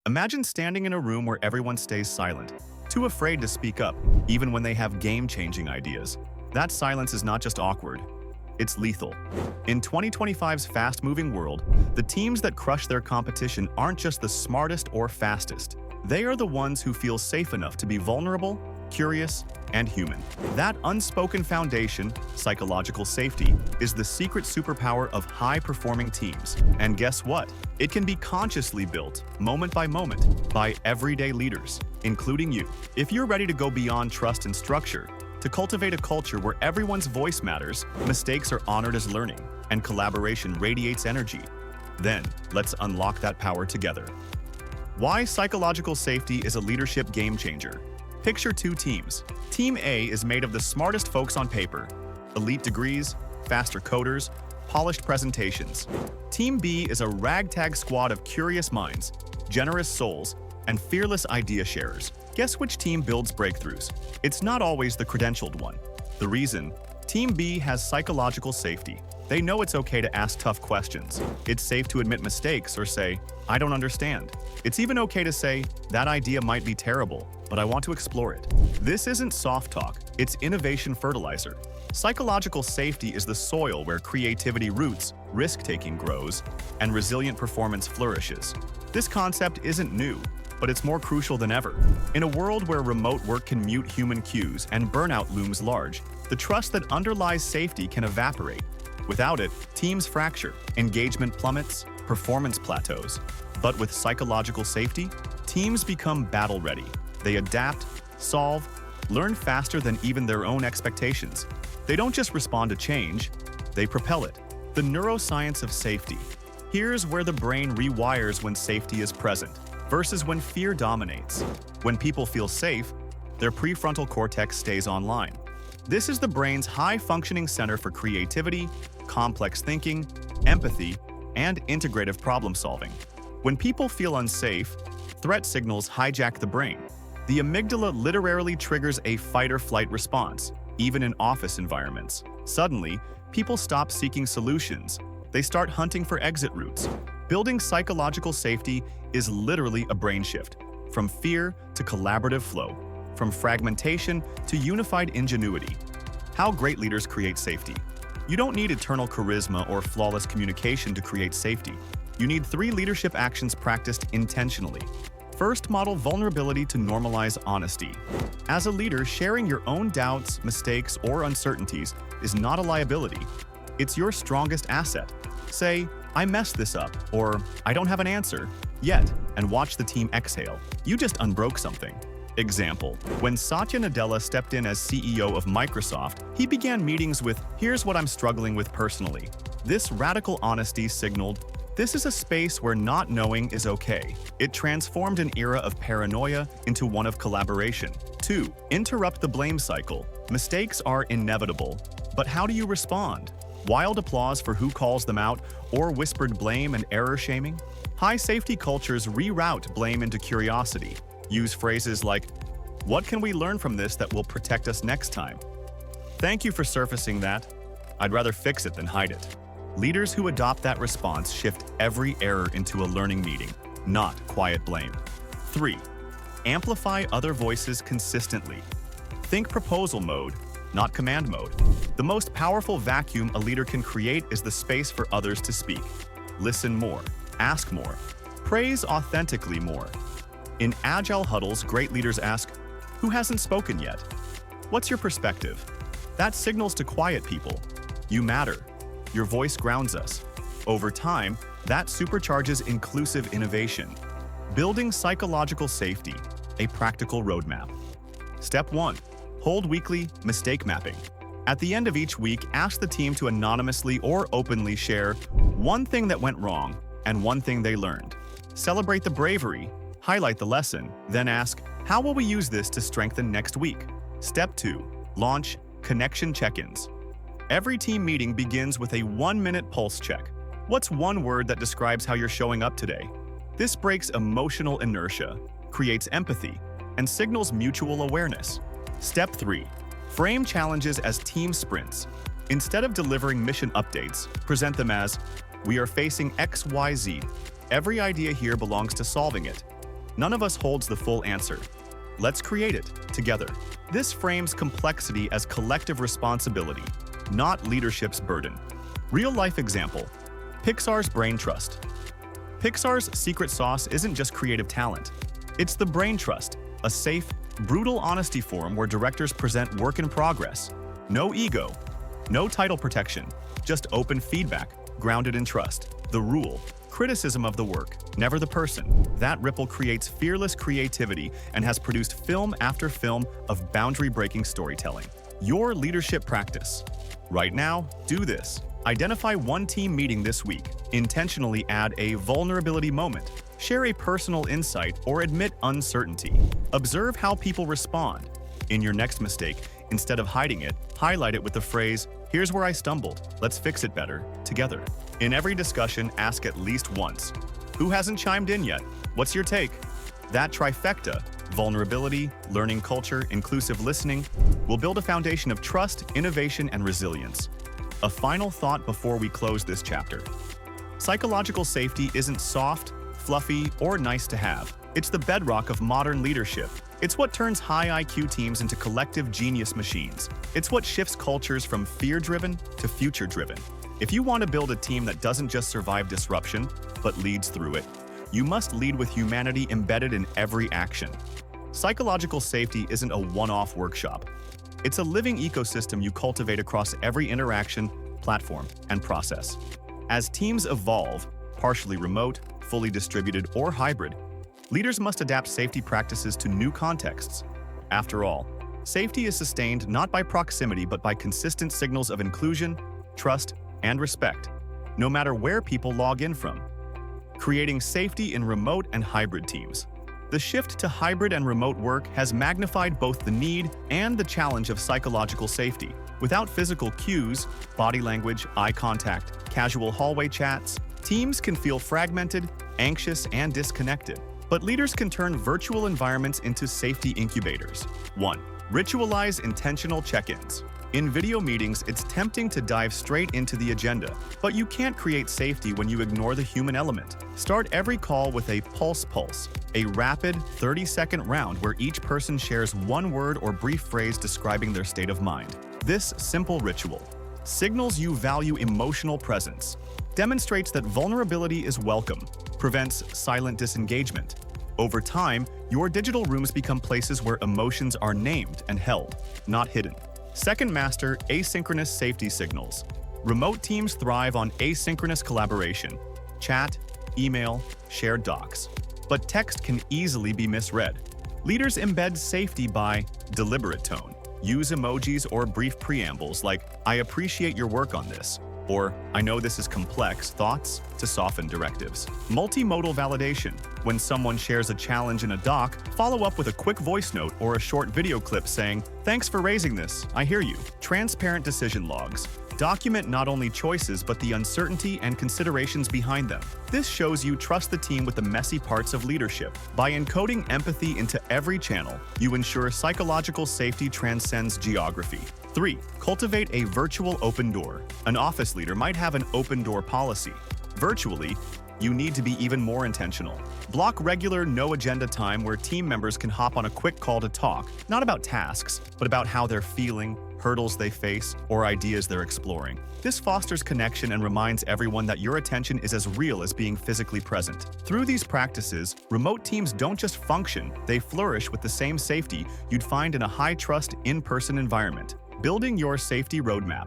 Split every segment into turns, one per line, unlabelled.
Imagine standing in a room where everyone stays silent, too afraid to speak up, even when they have game-changing ideas. That silence is not just awkward, it's lethal. In 2025's fast-moving world, the teams that crush their competition aren't just the smartest or fastest. They are the ones who feel safe enough to be vulnerable, curious, and human. That unspoken foundation, psychological safety, is the secret superpower of high-performing teams. And guess what? It can be consciously built, moment by moment, by everyday leaders, including you. If you're ready to go beyond trust and structure, to cultivate a culture where everyone's voice matters, mistakes are honored as learning, and collaboration radiates energy, then let's unlock that power together. Why psychological safety is a leadership game-changer. Picture two teams. Team A is made of the smartest folks on paper, elite degrees, faster coders, polished presentations. Team B is a ragtag squad of curious minds, generous souls, and fearless idea sharers. Guess which team builds breakthroughs? It's not always the credentialed one. The reason? Team B has psychological safety. They know it's okay to ask tough questions. It's safe to admit mistakes or say, I don't understand. It's even okay to say, that idea might be terrible, but I want to explore it. This isn't soft talk, it's innovation fertilizer. Psychological safety is the soil where creativity roots, risk-taking grows, and resilient performance flourishes. This concept isn't new, but it's more crucial than ever. In a world where remote work can mute human cues and burnout looms large, the trust that underlies safety can evaporate. Without it, teams fracture, engagement plummets, performance plateaus. But with psychological safety, teams become battle-ready. They adapt, solve, learn faster than even their own expectations. They don't just respond to change, they propel it. The neuroscience of safety. Here's where the brain rewires when safety is present, versus when fear dominates. When people feel safe, their prefrontal cortex stays online. This is the brain's high-functioning center for creativity, complex thinking, empathy, and integrative problem-solving. When people feel unsafe, threat signals hijack the brain. The amygdala literally triggers a fight-or-flight response, even in office environments. Suddenly, people stop seeking solutions. They start hunting for exit routes. Building psychological safety is literally a brain shift, from fear to collaborative flow, from fragmentation to unified ingenuity. How great leaders create safety. You don't need eternal charisma or flawless communication to create safety. You need 3 leadership actions practiced intentionally. First, model vulnerability to normalize honesty. As a leader, sharing your own doubts, mistakes, or uncertainties is not a liability. It's your strongest asset. Say, I messed this up, or I don't have an answer yet, and watch the team exhale. You just unbroke something. Example, when Satya Nadella stepped in as CEO of Microsoft, he began meetings with, here's what I'm struggling with personally. This radical honesty signaled, this is a space where not knowing is okay. It transformed an era of paranoia into one of collaboration. 2. Interrupt the blame cycle. Mistakes are inevitable, but how do you respond? Wild applause for who calls them out, or whispered blame and error shaming? High safety cultures reroute blame into curiosity. Use phrases like, what can we learn from this that will protect us next time? Thank you for surfacing that. I'd rather fix it than hide it. Leaders who adopt that response shift every error into a learning meeting, not quiet blame. 3. Amplify other voices consistently. Think proposal mode, not command mode. The most powerful vacuum a leader can create is the space for others to speak. Listen more, ask more, praise authentically more. In agile huddles, great leaders ask, who hasn't spoken yet? What's your perspective? That signals to quiet people. You matter. Your voice grounds us. Over time, that supercharges inclusive innovation. Building psychological safety, a practical roadmap. Step 1. Hold weekly mistake mapping. At the end of each week, ask the team to anonymously or openly share one thing that went wrong and one thing they learned. Celebrate the bravery, highlight the lesson, then ask, how will we use this to strengthen next week? Step 2. Launch connection check-ins. Every team meeting begins with a 1-minute pulse check. What's one word that describes how you're showing up today? This breaks emotional inertia, creates empathy, and signals mutual awareness. Step 3. Frame challenges as team sprints. Instead of delivering mission updates, present them as, we are facing XYZ. Every idea here belongs to solving it. None of us holds the full answer. Let's create it together. This frames complexity as collective responsibility, not leadership's burden. Real-life example: Pixar's brain trust. Pixar's secret sauce isn't just creative talent. It's the brain trust, a safe, brutal honesty forum where directors present work in progress. No ego, no title protection, just open feedback, grounded in trust. The rule: criticism of the work, never the person. That ripple creates fearless creativity and has produced film after film of boundary-breaking storytelling. Your leadership practice. Right now, do this. Identify one team meeting this week. Intentionally add a vulnerability moment. Share a personal insight or admit uncertainty. Observe how people respond. In your next mistake, instead of hiding it, highlight it with the phrase, "Here's where I stumbled. Let's fix it better, together." In every discussion, ask at least once, "Who hasn't chimed in yet? What's your take?" That trifecta, vulnerability, learning culture, inclusive listening, will build a foundation of trust, innovation, and resilience. A final thought before we close this chapter. Psychological safety isn't soft, fluffy, or nice to have. It's the bedrock of modern leadership. It's what turns high IQ teams into collective genius machines. It's what shifts cultures from fear-driven to future-driven. If you want to build a team that doesn't just survive disruption, but leads through it, you must lead with humanity embedded in every action. Psychological safety isn't a one-off workshop. It's a living ecosystem you cultivate across every interaction, platform, and process. As teams evolve, partially remote, fully distributed, or hybrid, leaders must adapt safety practices to new contexts. After all, safety is sustained not by proximity but by consistent signals of inclusion, trust, and respect, no matter where people log in from. Creating safety in remote and hybrid teams. The shift to hybrid and remote work has magnified both the need and the challenge of psychological safety. Without physical cues, body language, eye contact, casual hallway chats, teams can feel fragmented, anxious, and disconnected. But leaders can turn virtual environments into safety incubators. 1. Ritualize intentional check-ins. In video meetings, it's tempting to dive straight into the agenda, but you can't create safety when you ignore the human element. Start every call with a pulse, a rapid 30-second round where each person shares one word or brief phrase describing their state of mind. This simple ritual signals you value emotional presence, demonstrates that vulnerability is welcome, prevents silent disengagement. Over time, your digital rooms become places where emotions are named and held, not hidden. Second, master asynchronous safety signals. Remote teams thrive on asynchronous collaboration, chat, email, shared docs. But text can easily be misread. Leaders embed safety by deliberate tone. Use emojis or brief preambles like, "I appreciate your work on this," or "I know this is complex," thoughts to soften directives. Multimodal validation. When someone shares a challenge in a doc, follow up with a quick voice note or a short video clip saying, "Thanks for raising this, I hear you." Transparent decision logs. Document not only choices but the uncertainty and considerations behind them. This shows you trust the team with the messy parts of leadership. By encoding empathy into every channel, you ensure psychological safety transcends geography. 3. Cultivate a virtual open door. An office leader might have an open door policy. Virtually, you need to be even more intentional. Block regular, no-agenda time where team members can hop on a quick call to talk, not about tasks, but about how they're feeling, hurdles they face, or ideas they're exploring. This fosters connection and reminds everyone that your attention is as real as being physically present. Through these practices, remote teams don't just function, they flourish with the same safety you'd find in a high-trust, in-person environment. Building your safety roadmap.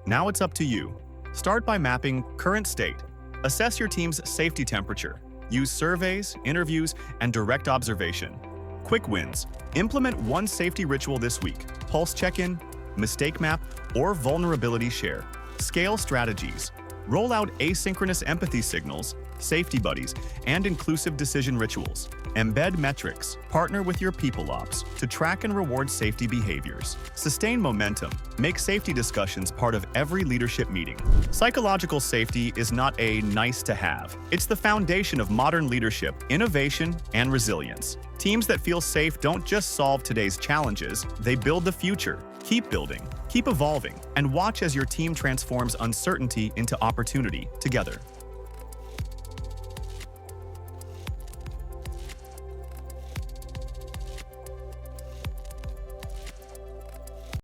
Now it's up to you. Start by mapping current state. Assess your team's safety temperature. Use surveys, interviews, and direct observation. Quick wins. Implement one safety ritual this week. Pulse check-in, mistake map, or vulnerability share. Scale strategies. Roll out asynchronous empathy signals, safety buddies, and inclusive decision rituals. Embed metrics. Partner with your people ops to track and reward safety behaviors. Sustain momentum. Make safety discussions part of every leadership meeting. Psychological safety is not a nice-to-have. It's the foundation of modern leadership, innovation, and resilience. Teams that feel safe don't just solve today's challenges, they build the future. Keep building, keep evolving, and watch as your team transforms uncertainty into opportunity together.